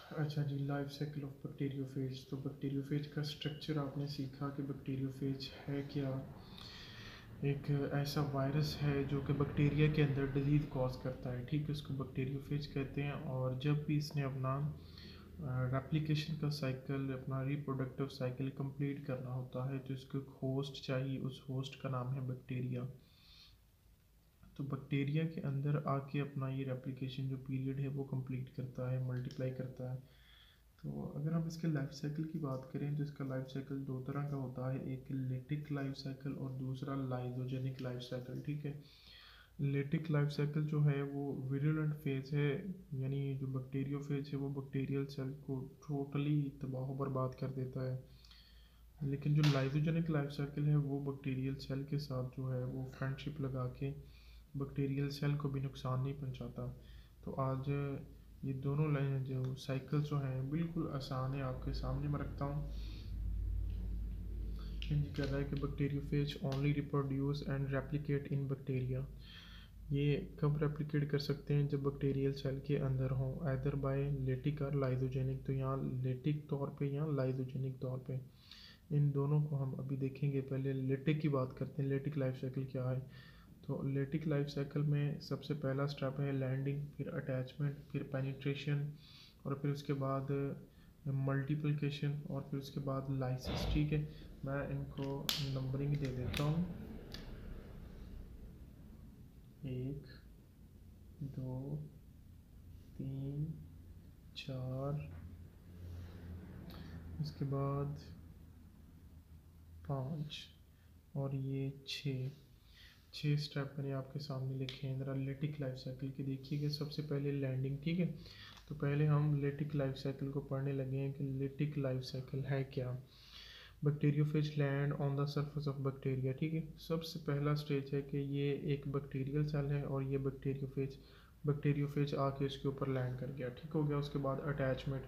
अच्छा जी, life cycle of bacteriophage. तो bacteriophage का स्ट्रक्चर आपने सीखा कि बैक्टीरियोफेज है क्या। एक ऐसा वायरस है जो कि बैक्टीरिया के अंदर डिजीज़ कॉज करता है, ठीक है, उसको बैक्टीरियोफेज कहते हैं। और जब भी इसने अपना रेप्लिकेशन का साइकिल, अपना रिप्रोडक्टिव साइकिल कंप्लीट करना होता है, तो इसको एक होस्ट चाहिए, उस होस्ट का नाम है बैक्टीरिया। तो बैक्टीरिया के अंदर आके अपना ये रेप्लिकेशन जो पीरियड है वो कंप्लीट करता है, मल्टीप्लाई करता है। तो अगर हम इसके लाइफ साइकिल की बात करें तो इसका लाइफ साइकिल दो तरह का होता है, एक लेटिक लाइफ साइकिल और दूसरा लाइजोजेनिक लाइफ साइकिल, ठीक है। लेटिक लाइफ साइकिल जो है वो विरुलेंट फेज है, यानी जो बैक्टीरियो फेज है वो बैक्टीरियल सेल को टोटली तबाह बर्बाद कर देता है। लेकिन जो लाइजोजेनिक लाइफ साइकिल है वो बैक्टीरियल सेल के साथ जो है वो फ्रेंडशिप लगा के बैक्टीरियल सेल को भी नुकसान नहीं पहुंचाता। तो आज ये दोनों लाइन जो साइकिल जो हैं बिल्कुल आसान है, आपके सामने मैं रखता हूँ। ये कह रहा है कि bacteriophage only reproduce and replicate in bacteria. ये कब रेप्लिकेट कर सकते हैं, जब बैक्टीरियल सेल के अंदर हों, ऐदर बाय लेटिक और लाइजोजेनिक। तो यहाँ लेटिक तौर पे या लाइजोजेनिक तौर पे, इन दोनों को हम अभी देखेंगे। पहले लेटिक की बात करते हैं, लेटिक लाइफ साइकिल क्या है। तो लेटिक लाइफ साइकिल में सबसे पहला स्टेप है लैंडिंग, फिर अटैचमेंट, फिर पेनिट्रेशन, और फिर उसके बाद मल्टीप्लिकेशन, और फिर उसके बाद लाइसिस, ठीक है। मैं इनको नंबरिंग दे देता हूँ, 1 2 3 4, उसके बाद 5, और ये 6 स्टेप मैंने आपके सामने लिखे हैं। ज़रा लेटिक लाइफ साइकिल के देखिएगा। सबसे पहले लैंडिंग, ठीक है। तो पहले हम लेटिक लाइफ साइकिल को पढ़ने लगे हैं कि लेटिक लाइफ साइकिल है क्या। Bacteriophage land on the surface of bacteria, ठीक है। सबसे पहला स्टेज है कि ये एक बैक्टीरियल सेल है और ये बैक्टीरियोफेज आके इसके ऊपर लैंड कर गया, ठीक हो गया। उसके बाद attachment,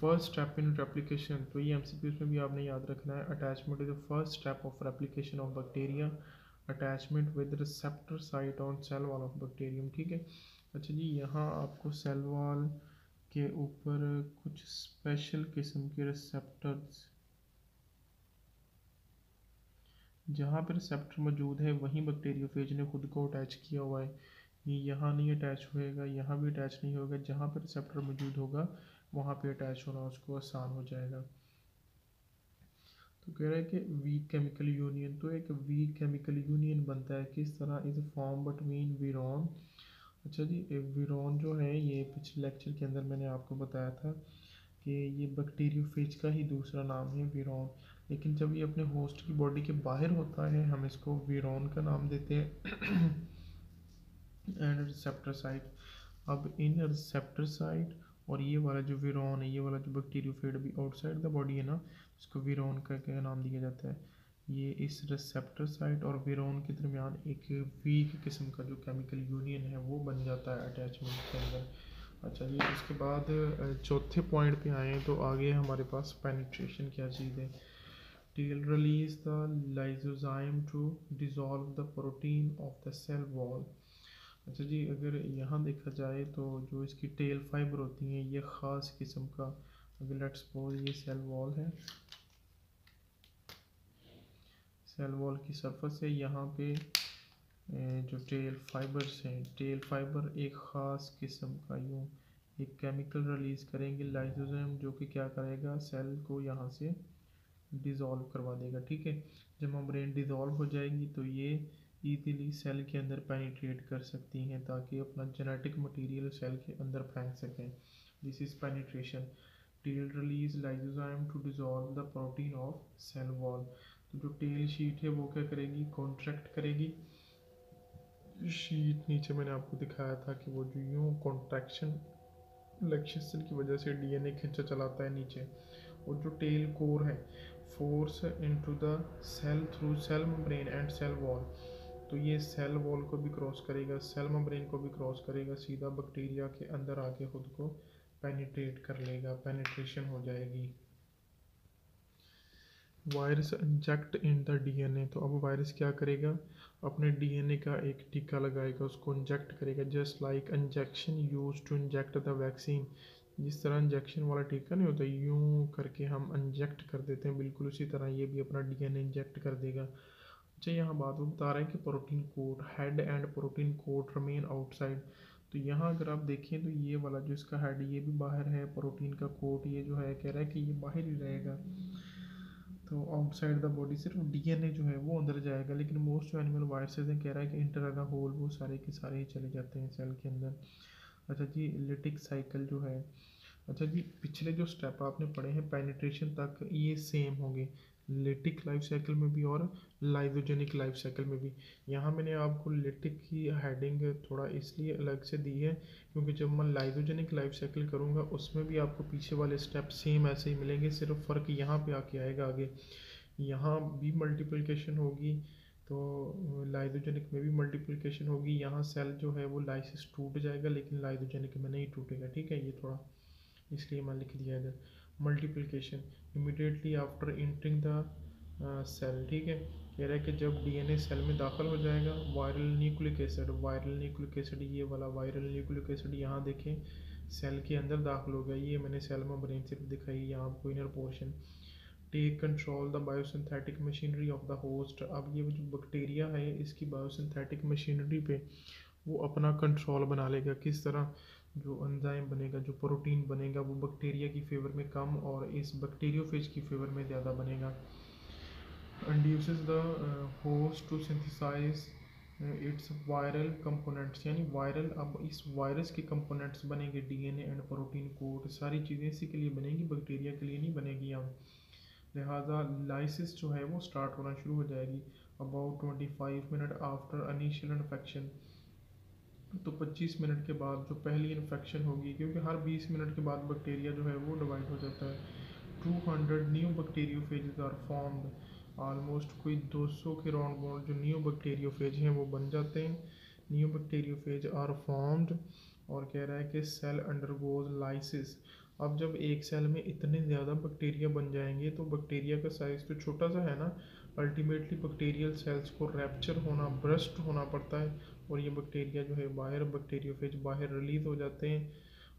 first step in replication. तो ये एमसीक्यूज में भी आपने याद रखना है, attachment is the first step of replication of bacteria. Attachment with receptor site on sale wall of bacterium, ठीक है। अच्छा जी, यहाँ आपको सेल वॉल के ऊपर कुछ स्पेशल किस्म के रिसेप्टर्स, जहाँ पर रिसेप्टर मौजूद है वहीं बैक्टीरियोफेज ने खुद को अटैच किया हुआ है। ये यहाँ नहीं अटैच होएगा, यहाँ भी अटैच नहीं होगा, जहाँ पर रिसेप्टर मौजूद होगा वहाँ पे अटैच होना उसको आसान हो जाएगा। तो कह रहा है कि वीक केमिकल यूनियन, तो एक वीक केमिकल यूनियन बनता है किस तरह, इज फॉर्म बिटवीन वीरॉन। अच्छा जी, वीरॉन जो है ये पिछले लेक्चर के अंदर मैंने आपको बताया था कि ये बैक्टीरियोफेज का ही दूसरा नाम है वीरॉन। लेकिन जब ये अपने होस्ट की बॉडी के बाहर होता है हम इसको वीरॉन का नाम देते हैं। एंड रिसेप्टर साइट, अब इन रिसेप्टर साइट और ये वाला जो वीरॉन है, ये वाला जो बैक्टीरियोफेज अभी आउटसाइड द बॉडी है ना, इसको वीरॉन का क्या नाम दिया जाता है। ये इस रिसेप्टर साइट और वीरॉन के दरमियान एक वीक किस्म का जो केमिकल यूनियन है वो बन जाता है अटैचमेंट के अंदर। अच्छा जी, उसके बाद चौथे पॉइंट पे आए तो आगे हमारे पास पेनिट्रेशन क्या चीज़ है। Tail release the lysozyme to dissolve the protein of the cell wall. अच्छा जी, अगर यहाँ देखा जाए तो जो इसकी टेल फाइबर होती हैं ये ख़ास किस्म का, अगर लेट्स सपोज ये सेल वॉल है, सेल वॉल की सरफेस है, यहाँ पे जो टेल फाइबर्स हैं, टेल फाइबर एक ख़ास किस्म का यूँ एक केमिकल रिलीज़ करेंगे लाइसोजाइम, जो कि क्या करेगा, सेल को यहाँ से डिज़ोल्व करवा देगा, ठीक है। जब मेम्ब्रेन डिज़ोल्व हो जाएगी तो ये ईजीली सेल के अंदर पेनिट्रेट कर सकती हैं ताकि अपना जेनेटिक मटेरियल सेल के अंदर फेंक सकें। This is penetration. Tail release lysozyme to dissolve the protein of cell wall. तो जो टेल शीट है वो क्या करेगी, कॉन्ट्रैक्ट करेगी। शीट नीचे मैंने आपको दिखाया था कि वो जो यूँ कॉन्ट्रैक्शन रिलैक्सेशन की वजह से डीएनए खींचा चलाता है नीचे, और जो टेल कोर है force into the cell through cell membrane and cell wall. तो ये सेल वॉल को भी क्रॉस करेगा, सेल मेम्ब्रेन को भी क्रॉस करेगा, सीधा बैक्टीरिया के अंदर आके खुद को पेनिट्रेट कर लेगा, पेनिट्रेशन हो जाएगी। Virus inject in the DNA, तो अब वायरस क्या करेगा, अपने डीएनए का एक टीका लगाएगा, उसको इंजेक्ट करेगा, just like injection use to inject the vaccine. जिस तरह इंजेक्शन वाला टीका नहीं होता, यूं करके हम इंजेक्ट कर देते हैं, बिल्कुल उसी तरह ये भी अपना डीएनए इंजेक्ट कर देगा। अच्छा, यहाँ बात वो बता रहा है कि protein coat, head and protein coat remain outside. तो यहाँ अगर आप देखें तो ये वाला जो इसका हेड ये भी बाहर है, प्रोटीन का कोट ये जो है कह रहा है कि ये बाहर ही रहेगा। तो आउटसाइड द बॉडी सिर्फ डीएनए जो है वो अंदर जाएगा, लेकिन मोस्ट जो एनिमल वायरसेस हैं कह रहा है कि इंटर द होल वो सारे के सारे ही चले जाते हैं सेल के अंदर। अच्छा जी, लिटिक साइकिल जो है, अच्छा जी पिछले जो स्टेप आपने पढ़े हैं पेनिट्रेशन तक ये सेम होंगे, लिटिक लाइफ साइकिल में भी और लाइजोजेनिक लाइफ साइकिल में भी। यहाँ मैंने आपको लिटिक की हेडिंग थोड़ा इसलिए अलग से दी है क्योंकि जब मैं लाइजोजेनिक लाइफ साइकिल करूँगा उसमें भी आपको पीछे वाले स्टेप सेम ऐसे ही मिलेंगे, सिर्फ फ़र्क यहाँ पे आके आएगा आगे। यहाँ भी मल्टीप्लिकेशन होगी तो लाइजोजेनिक में भी मल्टीप्लिकेशन होगी, यहाँ सेल जो है वो लाइसिस टूट जाएगा लेकिन लाइजोजेनिक में नहीं टूटेगा। ठीक है, ये थोड़ा इसलिए मैं लिख दिया इधर multiplication immediately after entering the cell. ठीक है, कह रहा है कि जब डीएनए सेल में दाखिल हो जाएगा, viral nucleic acid, viral nucleic acid ये वाला वायरल न्यूक्लिक एसिड यहाँ देखें सेल के अंदर दाखिल हो गया, ये मैंने सेल मेम्ब्रेन सिर्फ दिखाई यहाँ आपको inner portion. Take control the biosynthetic machinery of the host. अब ये जो बैक्टीरिया है इसकी बायोसिंथेटिक मशीनरी पे वो अपना कंट्रोल बना लेगा। किस तरह, जो एंजाइम बनेगा, जो प्रोटीन बनेगा वो बैक्टीरिया की फेवर में कम और इस बैक्टीरियोफेज की फेवर में ज़्यादा बनेगा। Induces the host to synthesize its viral components, यानी वायरल, अब इस वायरस के कंपोनेंट्स बनेंगे डीएनए एंड प्रोटीन कोड, सारी चीज़ें इसी के लिए बनेंगी, बैक्टीरिया के लिए नहीं बनेगी। अब लिहाजा लाइसिस जो है वो स्टार्ट होना शुरू हो जाएगी about 25 minute after initial infection. तो 25 मिनट के बाद जो पहली इन्फेक्शन होगी, क्योंकि हर 20 मिनट के बाद बैक्टीरिया जो है वो डिवाइड हो जाता है। 200 new bacteriophage are formed, almost कोई 200 के राउंड बाउंड जो न्यू बैक्टीरियोफेज हैं वो बन जाते हैं। न्यू बैक्टीरियोफेज आर फॉर्म्ड, और कह रहा है कि सेल अंडरगोज लाइसिस। अब जब एक सेल में इतने ज़्यादा बैक्टीरिया बन जाएंगे तो बैक्टीरिया का साइज़ तो छोटा सा है ना, अल्टीमेटली बैक्टीरियल सेल्स को रैप्चर होना, ब्रस्ट होना पड़ता है और ये बैक्टीरिया जो है बाहर, बैक्टीरियोफेज बाहर रिलीज हो जाते हैं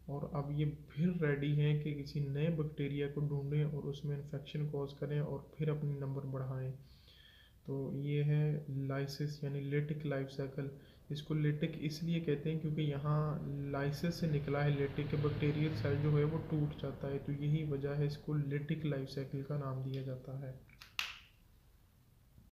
और अब ये फिर रेडी हैं कि किसी नए बैक्टीरिया को ढूंढें और उसमें इन्फेक्शन कॉज करें और फिर अपनी नंबर बढ़ाएं। तो ये है लाइसिस यानी लेटिक लाइफ साइकिल। इसको लेटिक इसलिए कहते हैं क्योंकि यहाँ लाइसिस से निकला है लेटिक, बैक्टीरियल सेल जो है वो टूट जाता है, तो यही वजह है इसको लेटिक लाइफ साइकिल का नाम दिया जाता है।